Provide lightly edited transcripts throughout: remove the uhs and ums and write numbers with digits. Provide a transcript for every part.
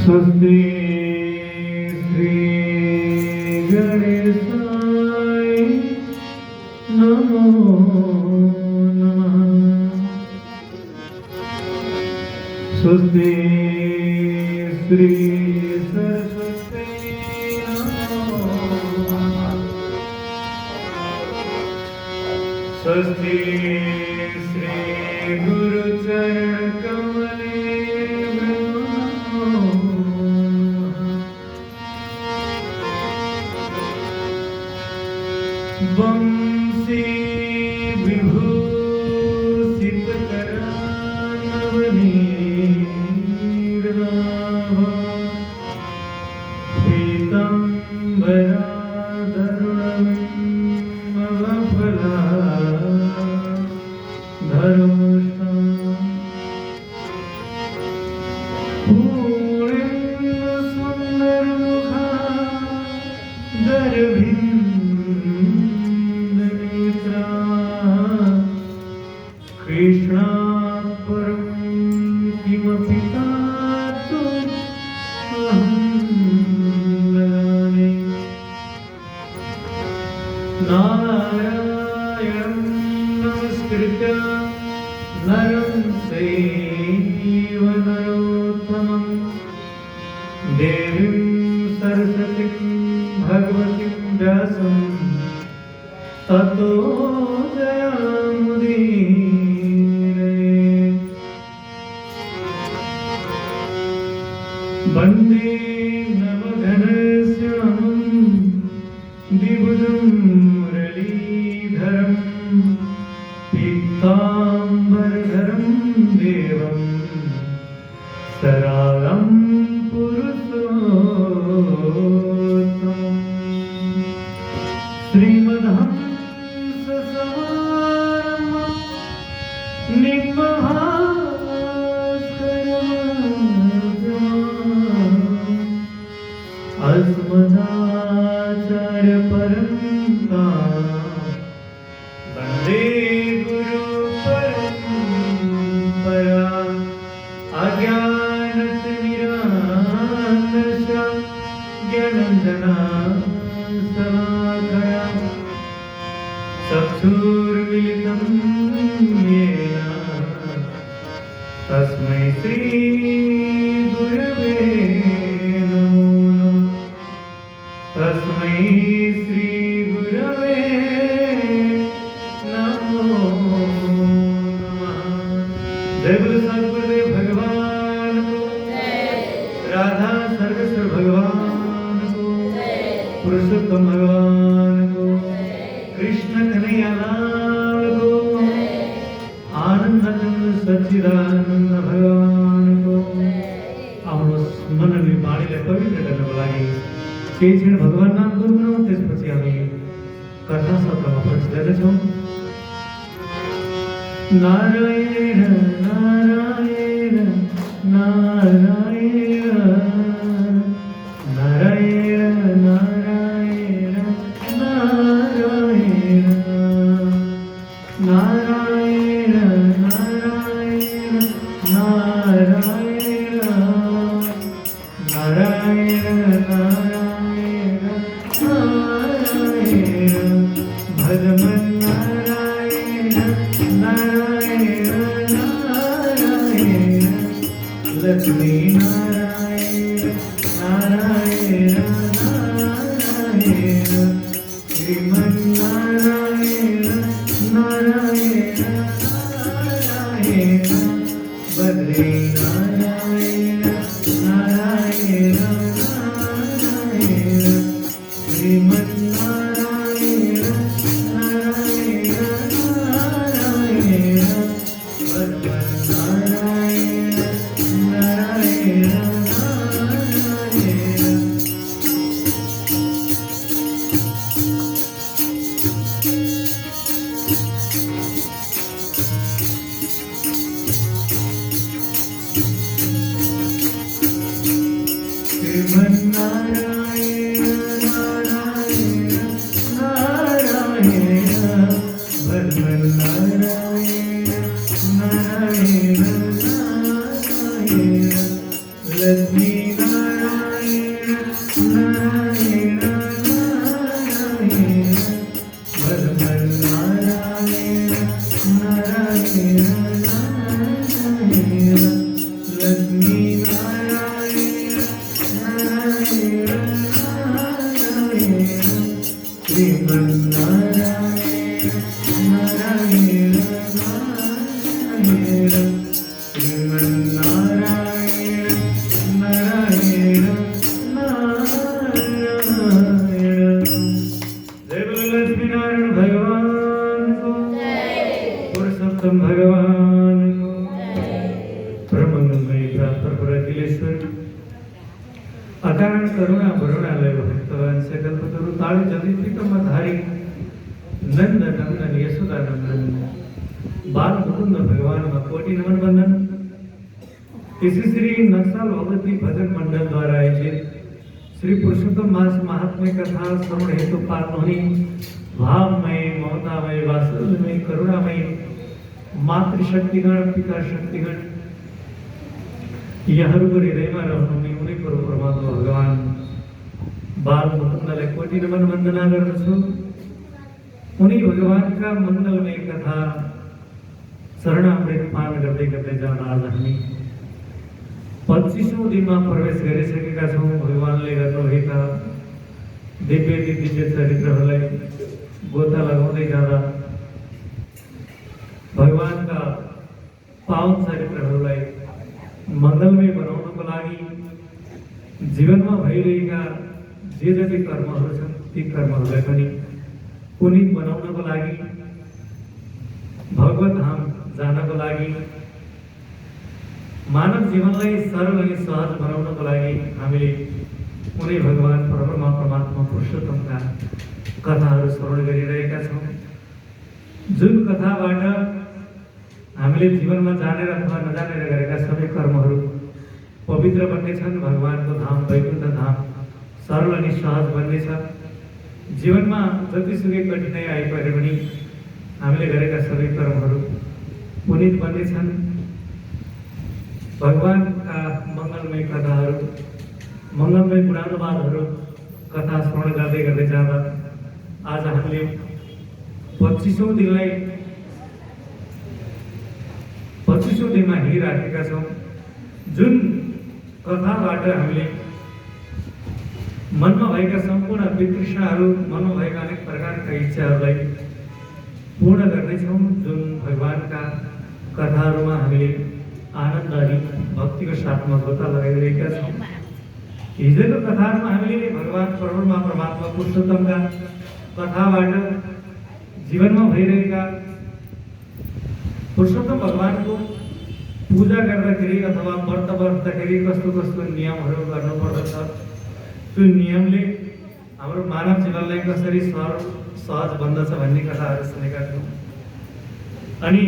स्वस्ति श्री गणेशाय नमो नमः। स्वस्ति श्री सरस्वती नमो नमः। स्वस्ति श्री गुरुचरण कमले वंशी विभूषित करानवनीराभ पीताम्बराधरुणमवफला धरोष्टा पूर्णेन्दु सुन्दरमुखा दरभिन्दनेत्रा कृष्णात् परं किमपि तातुम् अहं वदामि। नारायणं नमस्कृत्य नरं चैव नरोत्तमं देवीं सरस्वतीं भगवतीं व्यासं ततो जयामुदीरये। वन्दे नवघनश्यामं द्विभुजं मुरलीधरं पीताम्बरधरं देवं सरागं पुरुषोत्तमम्। श्रीमद्हंससमारम्भं निगमभास्करमध्यमाम् अस्मदाचार्यपर्यन्तां वन्दे गुरुपरम्पराम्। अज्ञानतिमिरान्धस्य ज्ञानाञ्जनशलाकया चक्षुर्मिलितं येन तस्मै श्रीगुरवे नमो नमः। तस्मै श्रीगुरवे नमो नमः। जय बोलो सद्गुरुदेव भगवान को, राधा सर्वेश्वर भगवान को, पुरुषोत्तम भगवान को, कृष्ण कन्हैया लाल को, आनंदानंद सच्चिदानंद भगवान को। આપણો મનની વાણીને પવિત્ર કરવા લાગી તે છે ભગવાન નામ ગુરુનામ તે પછી અમે કથા સત્રમાં પહોંચી છો। નારાયણ નારાયણ નારાયણ નારાયણ નારાયણ નારાયણ नारायण नारायण नारायण नारायण नारायण नारायण भगवन नारायण नारायण नारायण लक्ष्मी नारायण नारायण नारायण श्रीमन नारायण नारायण नारायण बद्री नारायण नारायण नारायण श्रीमन नारायण नारायण नारायण भगवन नारायण नारायण नारायण। नारायण नारायण भगवन नारायण भगवान को ब्रह्मंगमयी प्राप्त अखिलेश्वर अकारण करुणा वरुणालय भक्तवान सकल पतरु ताळी जलित्रिकमधारी नंद नंदन यशोदानंदन बाल मुकुंद भगवान का कोटि नमन वंदन। इसी श्री नक्सल भगवती भजन मंडल द्वारा आयोजित श्री पुरुषोत्तम मास महात्म्य कथा श्रवण हेतु पाल्होनी भावमय ममतामय वात्सल्यमय करुणामय मातृशक्तिगण पिता शक्तिगण यह हृदयमा रहनु उनी परमात्मा भगवान बाल मुकुंदलाई कोटि नमन वन्दना गर्दछु। उनी भगवानका मण्डलमय कथा शरणामृत पान गर्दै गर्दै जाँदा आज हामी 25औं दिनमा प्रवेश गरिसकेका छौँ। भगवानले गर्नुभएका दिव्य दिव्य चरित्रहरूलाई गोता लगाउँदै जाँदा भगवानका पावन चरित्रहरूलाई मङ्गलमय बनाउनको लागि जीवनमा भइरहेका जे जति कर्महरू छन् ती कर्महरूलाई पनि पुनित बनाउनको लागि भगवत धाम जानको लागि मानव जीवनलाई सरल अनि सहज बनाउनको लागि हामीले उनी भगवान परमात्मा पुरुषोत्तमका कथाहरू श्रवण गरिरहेका छौँ। जुन कथाबाट हामीले जीवनमा जानेर अथवा नजानेर गरेका सबै कर्महरू पवित्र बन्नेछन्। भगवानको धाम वैकुण्ठ धाम सरल अनि सहज बन्नेछ। जीवनमा जतिसुकै कठिनाइ आइपरे पनि हामीले गरेका सबै कर्महरू पुनित बन्नेछन्। भगवानका मङ्गलमय कथाहरू मङ्गलमय गुणानुवादहरू कथा श्रवण गर्दै गर्दै जाँदा आज हामीले 25औं दिनमा हिँडिराखेका छौँ। जुन कथाबाट हामीले मनमा भएका सम्पूर्ण वितृष्णाहरू मनमा भएका अनेक प्रकारका इच्छाहरूलाई पूर्ण गर्नेछौँ। जुन भगवानका कथाहरूमा हामीले आनन्द अनि भक्तिको साथमा गोता लगाइरहेका छौँ। हिजोको कथाहरूमा हामीले भगवान परमात्मा पुरुषोत्तमका कथाबाट जीवनमा भइरहेका पुरुषोत्तम भगवानको पूजा गर्दाखेरि अथवा व्रत बस्दाखेरि कस्तो कस्तो नियमहरू गर्नुपर्दछ, त्यो नियमले हाम्रो मानव जीवनलाई कसरी सरल सहज बन्दछ भन्ने कथाहरू सुनेका थियौँ। अनि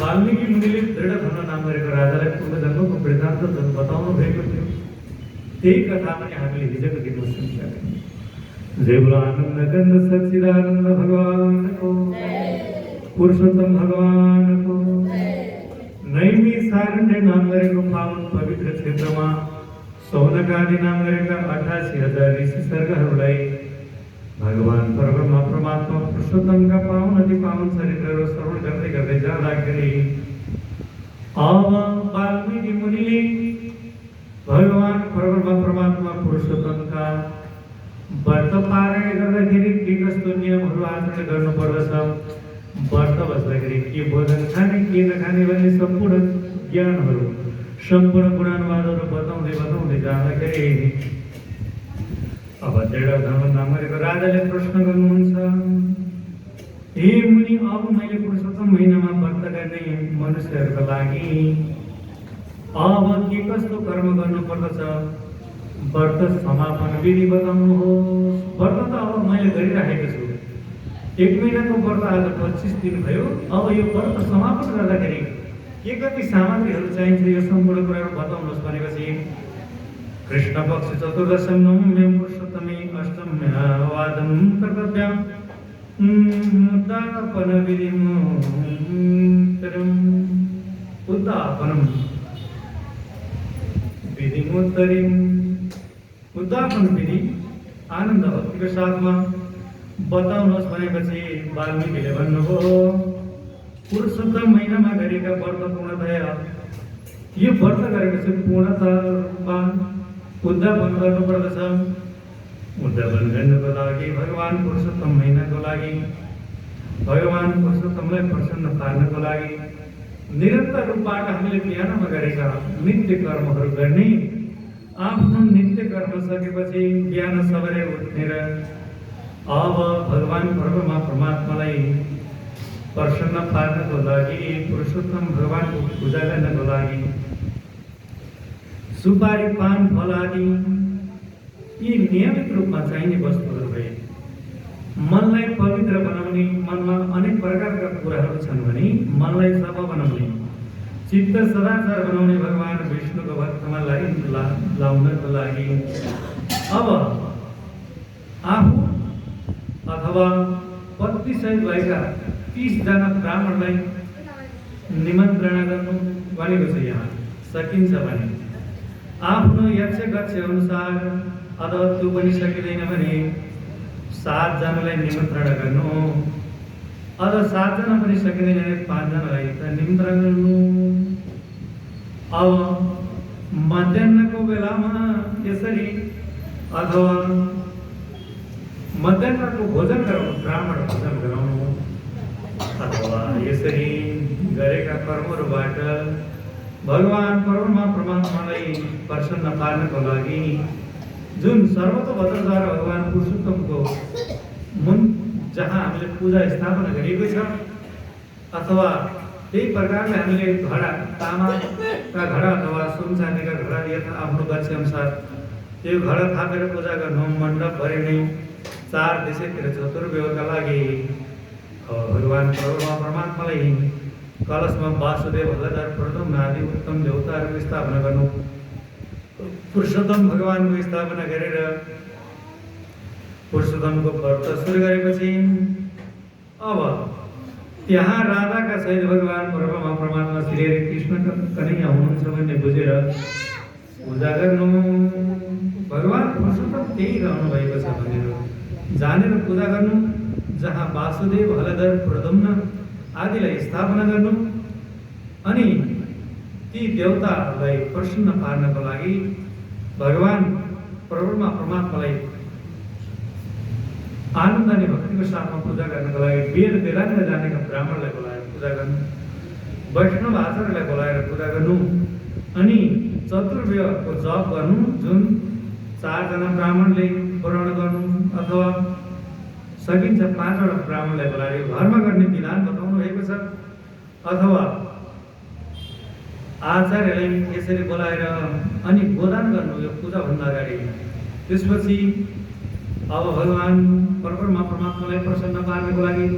वाल्मीकि मुनिले दृढ धन नाम गरेको राजालाई पूर्वजन्मको वृत्तान्त बताउनु भएको थियो। त्यही कथा पनि हामीले हिजोको दिनमा सुनेका थियौँ। जय बोलो आनन्द कंद सच्चिदानंद भगवान को, पुरुषोत्तम भगवान को। नैमी सारण्य नाम गरेको पावन पवित्र क्षेत्रमा सौनकादि नाम गरेका 88,000 ऋषि सर्गहरूलाई भगवान परमात्मा पुरुषोत्तमका पावन अति पावन चरित्रहरू श्रवण गर्दै गर्दै जाँदाखेरि अब वाल्मीकि मुनिले भगवान परमात्मा पुरुषोत्तमका व्रत पारायण गर्दाखेरि के कस्तो नियमहरू आचरण गर्नुपर्दछ, व्रत बस्दाखेरि के भोजन खाने के नखाने भन्ने सम्पूर्ण ज्ञानहरू सम्पूर्ण गुणानुवादहरू बताउँदै जाँदाखेरि अब दृढ धन नाम गरेको राजाले प्रश्न गर्नुहुन्छ, हे मुनि, अब मैले पुरुषोत्तम महिनामा व्रत गर्ने मनुष्यहरूको लागि अब के कस्तो कर्म गर्नुपर्दछ, व्रत समापन विधि बताउनुहोस्। व्रत त अब मैले गरिराखेको छु, 1 महिनाको व्रत आज 25 दिन भयो। अब यो व्रत समापन गर्दाखेरि के कति सामग्रीहरू चाहिन्छ यो सम्पूर्ण कुराहरू बताउनुहोस् भनेपछि कृष्ण पक्ष चतुर्दशम नवम्यां पुरुषोत्तमे अष्टम्यावादं कर्तव्यम् उद्दापन विधिमुत्तरीम् उद्दापन विधि आनन्द भक्तिको साथमा बताउनुहोस् भनेपछि वाल्मीकिले भन्नुभयो, पुरुषोत्तम महिनामा गरेका व्रत पूर्णतया यो व्रत गरेपछि पूर्णतमा उद्यापन गर्नुपर्दछ। उद्यापन गर्नको लागि भगवान पुरुषोत्तम महिनाको लागि भगवान पुरुषोत्तमलाई प्रसन्न पार्नको लागि निरन्तर रूपबाट हामीले बिहानमा गरेका नित्य कर्महरू गर्ने, आफ्नो नित्य कर्म सकेपछि बिहान सबेरै उठेर अब भगवान परमात्मालाई प्रसन्न पार्नको लागि, पुरुषोत्तम भगवानको पूजा गर्नको लागि सुपारी, पान, फल आदि यी नियमित रूपमा चाहिने वस्तुहरू भए। मनलाई पवित्र बनाउने, मनमा अनेक प्रकारका कुराहरू छन् भने मनलाई सफा बनाउने, चित्त सदाचार बनाउने भगवान विष्णुको भक्तमा लाउनको लागि अब आफू अथवा पत्नीसहित भएका 30 जना ब्राह्मणलाई निमन्त्रणा गर्नु भनेको छ। यहाँ सकिन्छ भने आफ्नो यक्ष गक्ष अनुसार, अथवा त्यो पनि सकिँदैन भने 7 जनालाई निमन्त्रणा गर्नु, अथवा 7 जना पनि सकिँदैन भने 5 जनालाई निमन्त्रणा गर्नु। अब मध्याहको बेलामा यसरी अथवा मध्याहको भोजन गराउनु, ब्राह्मण भोजन गराउनु, अथवा यसरी गरेका कर्महरूबाट भगवान परमात्मालाई प्रसन्न पार्नको लागि जुन सर्वतोभद्रद्वारा भगवान पुरुषोत्तमको जहाँ हामीले पूजा स्थापना गरिएको छ, अथवा त्यही प्रकारले हामीले घडा, तामाका घडा अथवा सुन चाँदीका घडा यथा आफ्नो गक्ष अनुसार त्यो घडा थापेर पूजा गर्नु, मण्डपभरि नै 4 दिशातिर चतुर्व्यूहका लागि भगवान परमात्मालाई कलशमा वासुदेव, हलधर, प्रद्युम्न आदि उत्तम देवताहरूको स्थापना गर्नु, पुरुषोत्तम भगवानको स्थापना गरेर पुरुषोत्तमको व्रत सुरु गरेपछि अब त्यहाँ राधाका सहित भगवान परमात्मा श्री हरि कृष्ण कन्हैया हुनुहुन्छ भन्ने बुझेर पूजा गर्नु। भगवान पुरुषोत्तम त्यही रहनु भएको छ भनेर जानेर पूजा गर्नु, जहाँ वासुदेव, हलधर, प्रद्युम्न आदिलाई स्थापना गर्नु, अनि ती देवताहरूलाई प्रसन्न पार्नको लागि भगवान परमात्मालाई आनन्द अनि भक्तिको साथमा पूजा गर्नको लागि बेल बेलातिर जानेका ब्राह्मणलाई बोलाएर पूजा गर्नु, वैष्णव आचार्यलाई बोलाएर पूजा गर्नु, अनि चतुर्व्यूहको जप गर्नु, जुन 4 जना ब्राह्मणले पुराण गर्नु, अथवा सकिन्छ 5 वटा ब्राह्मणलाई बोलाएर घरमा गर्ने विधान बताउनु भएको छ, अथवा आचार्यलाई यसरी बोलाएर अनि गोदान गर्नु यो पूजाभन्दा अगाडि। त्यसपछि अब भगवान परमात्मालाई प्रसन्न पार्नको लागि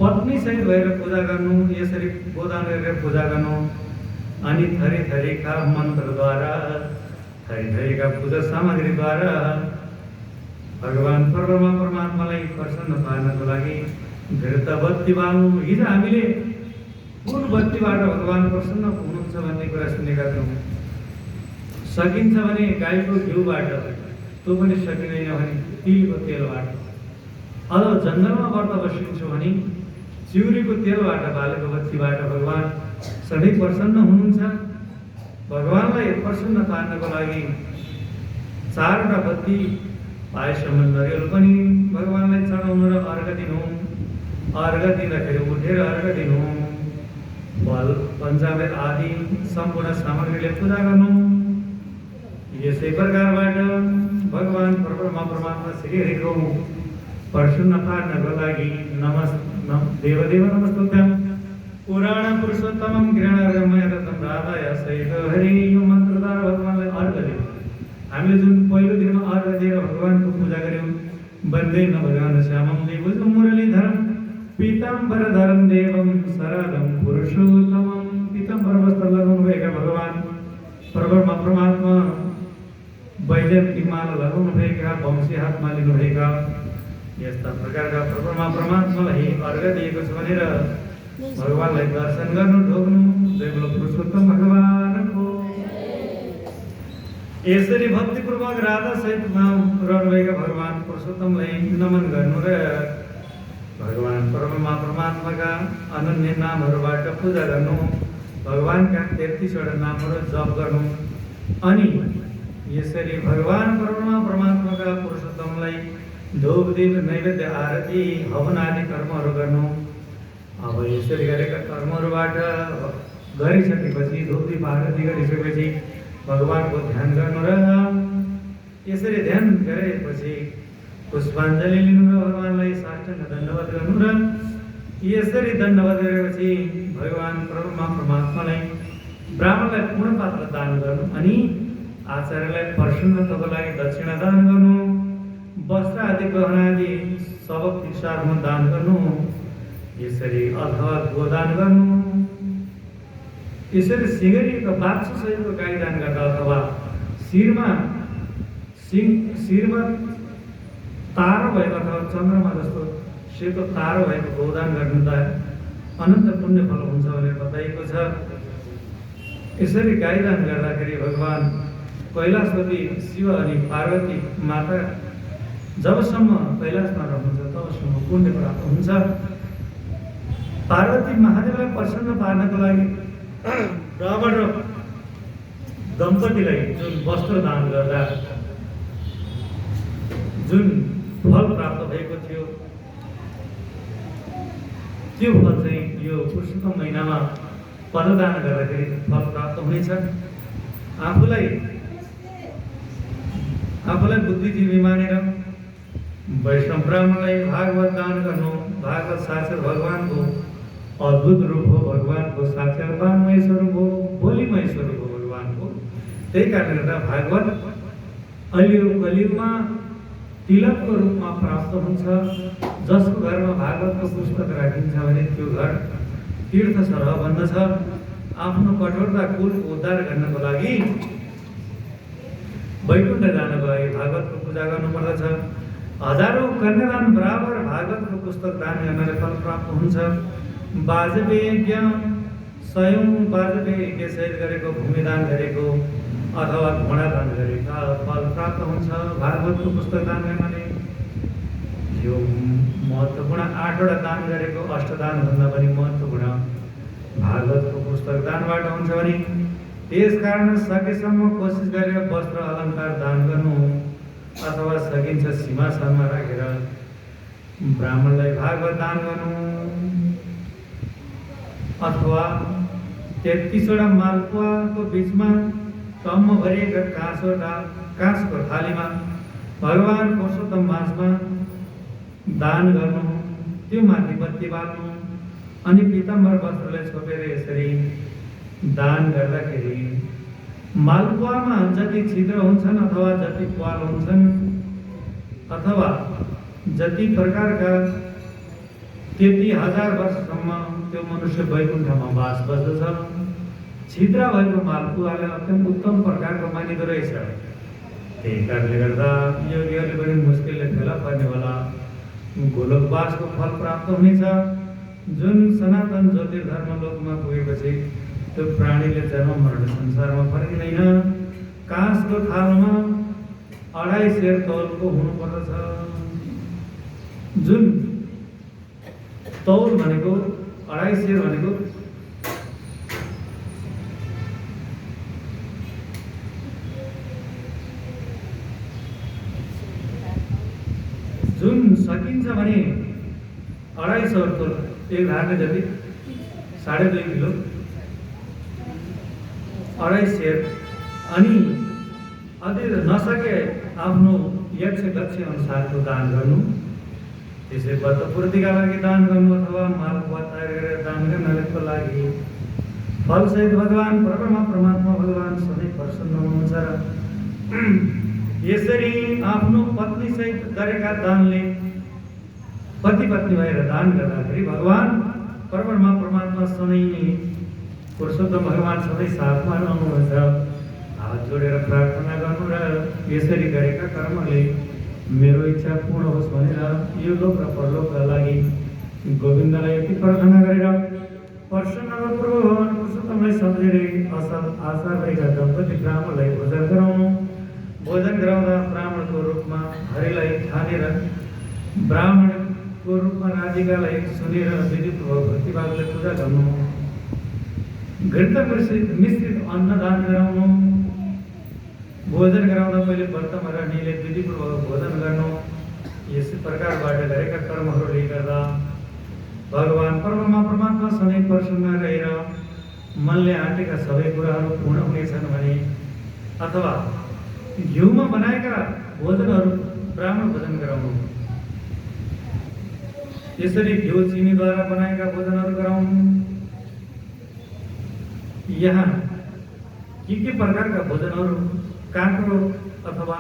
पत्नीसहित भएर पूजा गर्नु, यसरी गोदान गरेर पूजा गर्नु, अनि थरी थरीका मन्त्रद्वारा, थरी थरीका पूजा सामग्रीद्वारा भगवान परमात्मालाई प्रसन्न पार्नको लागि घृत बत्ती बाल्नु। हिजो हामीले कुन बत्तीबाट भगवान प्रसन्न हुनुहुन्छ भन्ने कुरा सुनेका छौँ। सकिन्छ भने गाईको घिउबाट, त्यो पनि सकिँदैन भने तिलको तेलबाट, अथवा जङ्गलमा व्रत बसिन्छ भने चिउरीको तेलबाट बालेको बत्तीबाट भगवान सधैँ प्रसन्न हुनुहुन्छ। भगवानलाई प्रसन्न पार्नको लागि 4 वटा बत्ती पाएसम्म नरिवल पनि भगवानलाई चढाउनु र अर्घ दिनु। अर्घ दिँदाखेरि उठेर अर्घ दिनु, फल, पञ्चामृत आदि सम्पूर्ण सामग्रीले पूजा गर्नु। यसै प्रकारबाट भगवान परमात्मा श्री हरिको प्रसन्न पार्नको लागि देवदेव नमस्तुभ्यं पुराण पुरुषोत्तमं गृहणार्घमय रतं राधाय सहित हरि। यो मन्त्रद्वारा भगवानलाई अर्घ दिनु। हामीले जुन पहिलो दिनमा अर्घ दिएर भगवानको पूजा गर्यौँ, वन्दे न भगवान श्यामं द्विभुजं मुरलीधरं पीताम्बरधरं देवं शरदं पुरुषोत्तमं। पीताम्बर वस्त्र लगाउनुभएका भगवान परमात्मा वैजयन्ती माला लगाउनुभएका, वंशी हातमा लिनुभएका यस्ता प्रकारका परमात्मालाई अर्घ दिएको छ भनेर भगवानलाई दर्शन गर्नु, ढोग्नु। जय बोलो पुरुषोत्तम भगवानको। यसरी भक्तिपूर्वक राधा सहित रहनुभएका भगवान पुरुषोत्तमलाई नमन गर्नु र भगवान परमात्माका अनन्य नामहरूबाट पूजा गर्नु, भगवानका 33 वटा नामहरू जप गर्नु, अनि यसरी भगवान परमात्माका पुरुषोत्तमलाई धूप दीप नैवेद्य आरती हवन आदि कर्महरू गर्नु। अब यसरी गरेका कर्महरूबाट गरिसकेपछि धूप दीप आरती गरिसकेपछि भगवानको ध्यान गर्नु र यसरी ध्यान गरेपछि पुष्पाञ्जली लिनु र भगवानलाई साष्टाङ्ग दण्डवत गर्नु र यसरी दण्डवत गरेपछि भगवान परमात्मालाई ब्राह्मणलाई पूर्ण पात्र दान गर्नु अनि आचार्यलाई प्रसन्नताको लागि दक्षिणा दान गर्नु, वस्त्र आदि गहना आदि सब हिसाबमा दान गर्नु, यसरी अथवा गोदान गर्नु। यसरी सिँगरिएको बाछो सहितको गाई दान गर्दा अथवा शिरमा तारो भएको अथवा चन्द्रमा जस्तो सेतो तारो भएको गोदान गर्नु त अनन्त पुण्य फल हुन्छ भनेर बताइएको छ। यसरी गाई दान गर्दाखेरि भगवान कैलाशपति शिव अनि पार्वती माता जबसम्म कैलाशमा रहन्छ तबसम्म पुण्य प्राप्त हुन्छ। पार्वती महादेवलाई प्रसन्न पार्नको लागि ब्राह्मण र दम्पतिलाई जुन वस्त्र दान गर्दा जुन फल प्राप्त भएको थियो त्यो फल चाहिँ यो पुरुषोत्तम महिनामा पददान गर्दाखेरि फल प्राप्त हुनेछ। आफूलाई बुद्धिजीवी मानेर वैष्णव ब्राह्मणलाई भागवत दान गर्नु। भागवत साक्षात भगवानको अद्भुत रूप हो, भगवानको साक्षात वाङ्मय स्वरूप हो, बोलीमय स्वरूप हो भगवानको। त्यही कारणले गर्दा भागवत अहिले कलियुगमा तिलकको रूपमा प्राप्त हुन्छ। जसको घरमा भागवतको पुस्तक राखिन्छ भने त्यो घर तीर्थ सरह बन्दछ। आफ्नो कठोरता कुलको उद्धार गर्नको लागि वैकुण्ठ जानको लागि भागवतको पूजा गर्नुपर्दछ। हजारौँ कन्यादान बराबर भागवतको पुस्तक दान गर्नाले फल प्राप्त हुन्छ। वाजपेय सयौँ वाजपेय सहित गरेको भूमिदान गरेको अथवा घोडा दान गरेका फल प्राप्त हुन्छ भागवतको पुस्तक दान गर्नाले। यो महत्त्वपूर्ण 8वटा दान गरेको अष्टदानभन्दा पनि महत्त्वपूर्ण भागवतको पुस्तक दानबाट हुन्छ भने त्यस कारण सकेसम्म कोसिस गरेर वस्त्र अलङ्कार दान गर्नु अथवा सकिन्छ सिंहासनमा राखेर ब्राह्मणलाई भागवत दान गर्नु अथवा 33वटा मालपुवाको बिचमा टम्म भरिएका काँसको थालीमा भगवान पुरुषोत्तम मासमा दान गर्नु, त्यो माथि बत्ती बाल्नु अनि पीताम्बर वस्त्रलाई छोपेर यसरी दान गर्दाखेरि मालपुवामा जति छिद्र हुन्छन् अथवा जति प्वाल हुन्छन् अथवा जति प्रकारका त्यति 1000 वर्षसम्म त्यो मनुष्य वैकुण्ठमा वास बस्दछ। छिद्र भएको मालपुवाले अत्यन्त उत्तम प्रकारको मानिँदो रहेछ। त्यही कारणले गर्दा योगीहरूले पनि मुस्किलले फेला पर्ने होला गोलोकवासको फल प्राप्त हुनेछ। जुन सनातन ज्योतिर्धर्म लोकमा पुगेपछि त्यो प्राणीले जन्म मरण संसारमा फर्किँदैन। काँसको थालमा 2.5 सेर तौलको हुनुपर्दछ। जुन तौल भनेको 2.5 सेर भनेको जुन सकिन्छ भने 250 तौल एक धारले जति 2.5 किलो 2.5 सेर अनि अझै नसके आफ्नो यक्ष दक्ष अनुसारको दान गर्नु। त्यसै व्रतपूर्तिका लागि दान गर्नु अथवा मालपुवा तयार गरेर दान गर्नको लागि फलसहित भगवान परमात्मा भगवान सधैँ प्रसन्न हुनुहुन्छ। यसरी आफ्नो पत्नी सहित गरेका दानले पति पत्नी भएर दान गर्दाखेरि भगवान परमात्मा सधैँ पुरुषोत्तम भगवान सधैँ साथमा रहनुहुन्छ। हात जोडेर प्रार्थना गर्नु र यसरी गरेका कर्मले मेरो इच्छा पूर्ण होस् भनेर यो लोक र परलोकका लागि गोविन्दलाई यति प्रार्थना गरेर प्रसन्नतापूर्वक भगवान पुरुषोत्तमलाई सम्झेरै असल आशा रहेका दम्पति ब्राह्मणलाई भोजन गराउनु। भोजन गराउँदा ब्राह्मणको रूपमा हरिलाई ठानेर ब्राह्मणको रूपमा राधिकालाई सुनेर विधिपूर्वक भक्तिभावले पूजा गर्नु। घृत मिश्रित अन्न दान गराउनु। भोजन गराउँदा पहिले व्रतमा रहनेले विधिपूर्वक भोजन गर्नु। यस प्रकारबाट गरेका कर्महरूले गर्दा भगवान परमात्मा सधैँ प्रसन्न रहेर मनले आँटेका सबै कुराहरू पूर्ण हुनेछन् भने, अथवा घिउमा बनाएका भोजनहरू ब्राह्मण भोजन गराउनु, यसरी घिउ चिनीद्वारा बनाएका भोजनहरू गराउनु। यहाँ के प्रकारका भोजनहरू, काँक्रो अथवा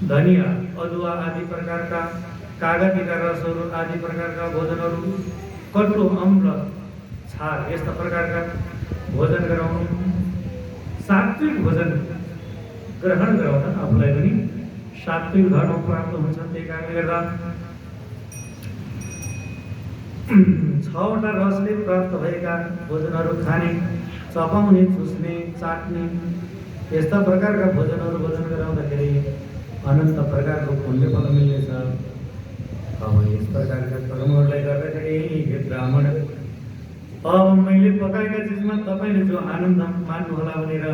धनिया, अदुवा आदि प्रकारका, कागतीका रसहरू आदि प्रकारका भोजनहरू, कटु, अम्ल, छार यस्ता प्रकारका भोजन गराउनु। सात्विक भोजन ग्रहण गराउँदा आफूलाई पनि सात्विक धर्म प्राप्त हुन्छ। त्यही कारणले गर्दा 6वटा रसले प्राप्त भएका भोजनहरू खाने, चपाउने, चुस्ने, चाट्ने यस्ता प्रकारका भोजनहरू भोजन गराउँदाखेरि अनन्त प्रकारको पुण्य फल मिल्नेछ। अब यस प्रकारका कर्महरूलाई गर्दाखेरि हे ब्राह्मण, अब मैले पकाएका चिजमा तपाईँले जो आनन्द मान्नुहोला भनेर,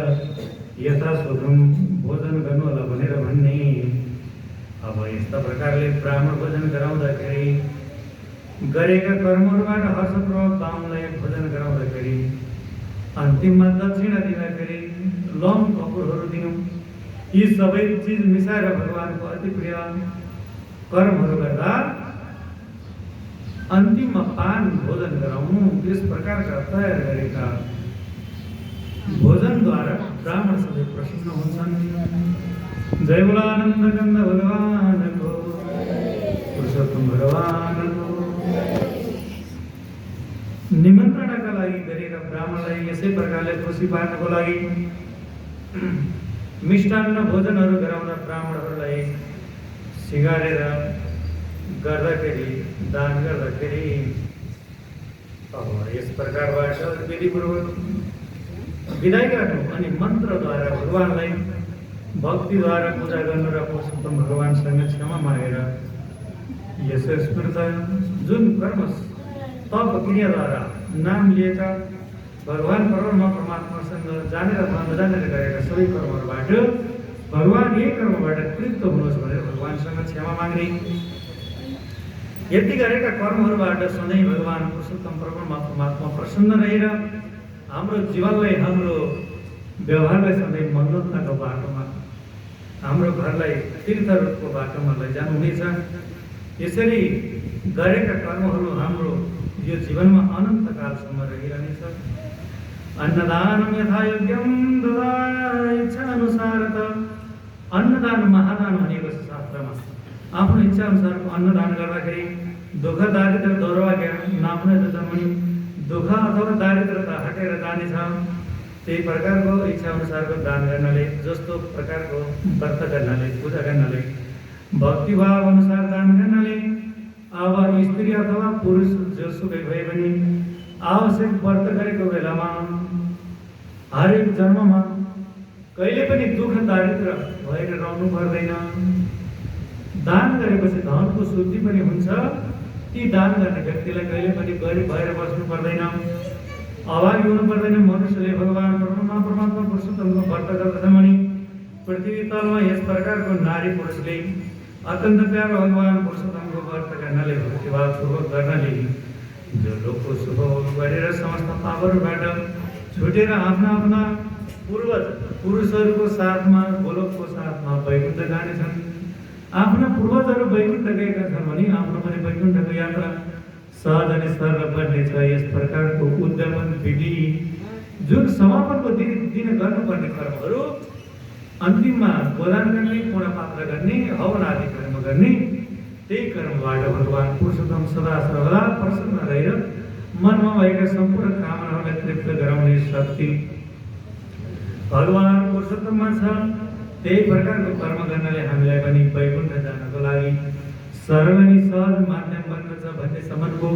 यथाशोधम भोजन गर्नुहोला भनेर भन्ने। अब यस्ता प्रकारले ब्राह्मण भोजन गराउँदाखेरि, गरेका कर्महरूबाट हर्षपूर्वक बाहुनलाई भोजन गराउँदाखेरि, अन्तिममा दक्षिणा दिँदाखेरि लौङ कपुरहरू दिनु, यी सबै चिज मिसाएर भगवानको अति प्रिय कर्महरू गर्दा अन्तिममा पान भोजन गराउनु। यस प्रकारका तयार गरेका भोजनद्वारा ब्राह्मण सबै प्रसन्न हुन्छन्। जय बोला आनन्द कन्द भगवानको, पुरुषोत्तम भगवानको। निमन्त्रणाका लागि गरेका ब्राह्मणलाई यसै प्रकारले खुसी पार्नको लागि मिष्टान्न भोजनहरू गराउँदा ब्राह्मणहरूलाई सिगारेर गर्दाखेरि, दान गर्दाखेरि अब यस प्रकारबाट विधिपूर्वक विदाई गर्नु अनि मन्त्रद्वारा भगवानलाई भक्तिद्वारा पूजा गर्नु र पुरुषोत्तम भगवानसँग क्षमा मागेर यस स्मृत जुन कर्म तप क्रियाद्वारा नाम लिएका भगवान परमात्मासँग जानेर नजानेर गरेका सबै कर्महरूबाट भगवान यही कर्मबाट तृप्त हुनुहोस् भनेर भगवानसँग क्षमा माग्ने। यति गरेका कर्महरूबाट सधैँ भगवान पुरुषोत्तम परमात्मा प्रसन्न रहेर हाम्रो जीवनलाई, हाम्रो व्यवहारलाई सधैँ मन्नतको बाटोमा, हाम्रो घरलाई तीर्थहरूको बाटोमा लैजानुहुनेछ। यसरी गरेका कर्महरू हाम्रो यो जीवनमा अनन्त कालसम्म रहिरहनेछ। अन्नदानम यथा योग्यम ददाय इच्छा अनुसार। अन्नदान महादान भनेको छ शास्त्रमा। आफ्नो इच्छा अनुसारको अन्नदान गर्दाखेरि दुःख दारिद्र दौर्भाग्य नाप्ने जन्मनी दुःख अथवा दारिद्रता हटेर जानेछ। त्यही प्रकारको इच्छा अनुसारको दान गर्नाले, जस्तो प्रकारको व्रत गर्नाले, पूजा गर्नाले, भक्तिभाव अनुसार दान गर्नाले, अब स्त्री अथवा पुरुष जोसुकै भए पनि आवश्यक व्रत गरेको बेलामा हरेक जन्ममा कहिले पनि दुःख दारिद्र भएर रहनु पर्दैन। दान गरेपछि धनको शुद्धि पनि हुन्छ। ती दान गर्ने व्यक्तिलाई कहिले पनि गरिब भएर बस्नु पर्दैन, अभागी हुनु पर्दैन। मनुष्यले भगवान परमात्मा पुरुषोत्तमको व्रत गर्दछ भने पृथ्वी तलमा यस प्रकारको नारी पुरुषले अत्यन्त प्यारो भगवान पुरुषोत्तमको व्रत गर्नाले, भक्तिभावपूर्वक गर्नाले जो लोकको शुभ गरेर समस्त पापहरूबाट छुटेर आफ्ना आफ्ना पूर्वज पुरुषहरूको साथमा, गोलोकको साथमा वैकुण्ठ जानेछन्। आफ्ना पूर्वजहरू वैकुण्ठ गएका छन् भने आफ्नो पनि वैकुण्ठको यात्रा सहज अनि सरल बन्नेछ। यस प्रकारको उद्यमन विधि जुन समापनको दिन गर्नुपर्ने कर्महरू अन्तिममा गोदान गर्ने, पूर्ण पात्र गर्ने, हवन आदि कर्म गर्ने, त्यही कर्मबाट भगवान पुरुषोत्तम सदा सर्वदा प्रसन्न रहेर मनमा भएका सम्पूर्ण कामनाहरूलाई तृप्त गराउने शक्ति भगवान पुरुषोत्तममा छ। त्यही प्रकारको कर्म गर्नाले हामीलाई पनि वैकुण्ठ जानको लागि सरल अनि सहज माध्यम बन्दछ भन्ने सम्मको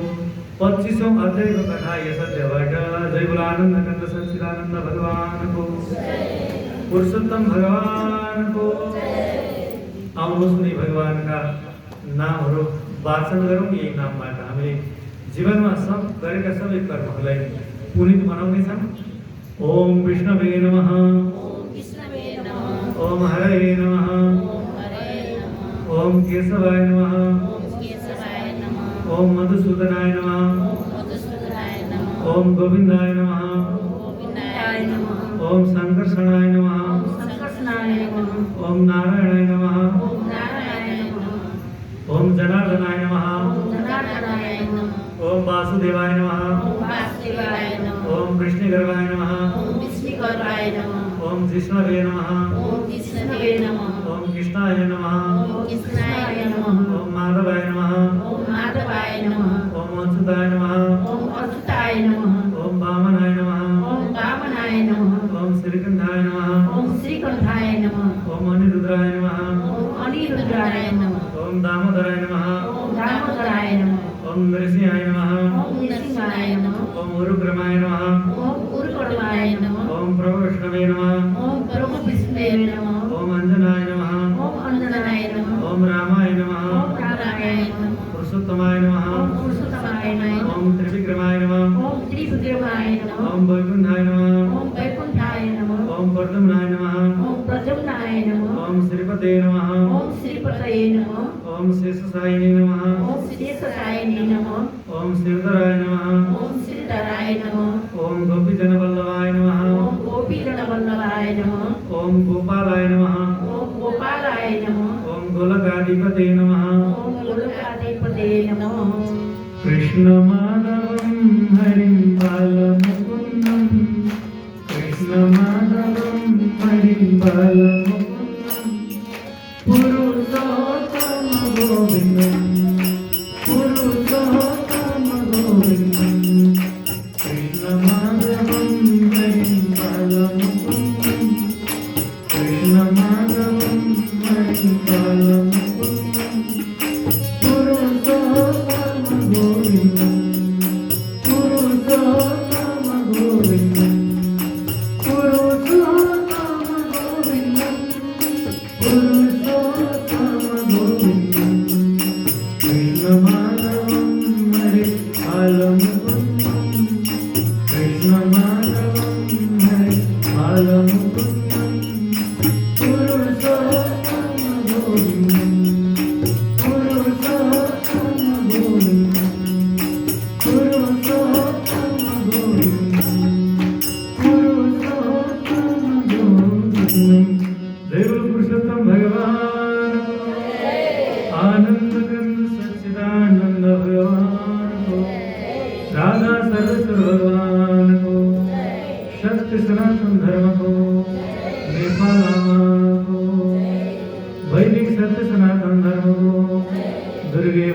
25औं अध्यायको कथा यस अध्यायबाट। जय बोला आनन्द कन्द सच्चिदानन्द भगवानको, पुरुषोत्तम भगवानको। आउनुहोस् नि भगवानका नामहरू वाचन गरौँ। यही नामबाट हामीले जीवनमा सब गरेका सबै कर्महरूलाई पुनित बनाउनेछौँ। ओम विष्णवे नमः, ओम हरे नमः, ओम केशवाय नमः। ओम मधुसूदनाय नमः। ओम गोविंदाय नमः। ओम संकर्षणाय नमः। ओम नारायणाय नमः। ओम जनार्दनाय नमः। ओम वासुदेवाय नमः। ओम कृष्णगर्भाय नमः। ओम जिष्णवे नमः। ओम कृष्णाय नमः। ओम माधवाय नमः। ओम अच्युताय नमः। ओम वामनाय नमः। ओम श्रीकंठाय नमः। ओम अनिरुद्राय नमः। ओम दामोदराय नमः। ओम नृसिंहाय नमः। ओम उरुक्रमाय नमः। ओम प्रभु विष्णवे नमः। ओम अंजनाय नमः। ओम रामाय नमः। पुरुषोत्तमाय नमः। ओम त्रिविक्रमाय नमः। ओम वैकुंठाय नमः। ओम प्रद्युम्नाय नमः। ओम श्रीपते नमः। ओम शेषशायिने नमः। ओम श्रीधराय नमः। ओम गोपीजनवल्लभाय नमः। ओम गोपालाय नमः। ओम गोलकाधिपते नमः। कृष्ण माधवं हरिं बालमुकुन्दं। कृष्ण माधवं हरिं बालमुकुन्दं। पुरुषोत्तम गोविन्दं। पुरुषोत्तम गोविन्दं। कृष्ण माधवं हरिं बालमुकुन्दं। कृष्ण माधवं हरिं बालमुकुन्दं। पुरुषोत्तम गोविन्दं। पुरुषोत्तम गोविन्दं। पुरुषोत्तम गोविन्दं। पुरुषोत्तम गोविन्दं। कृष्ण माधवं हरिं बालमुकुन्दं। कृष्ण माधवं हरिं बालमुकुन्दं। पुरुषोत्तम गोविन्दं। पुरुषोत्तम गोविन्दं। पुरुषोत्तम गोविन्दं। पुरुषोत्तम गोविन्दं। जय बोलो पुरुषोत्तम भगवान को। आनंद घन सच्चिदानंद भगवान को। राधा सर्वेश्वर भगवान को। सत्य सनातन धर्म को। नेपाल को। वैदिक सत्य सनातन धर्म को। दुर्गे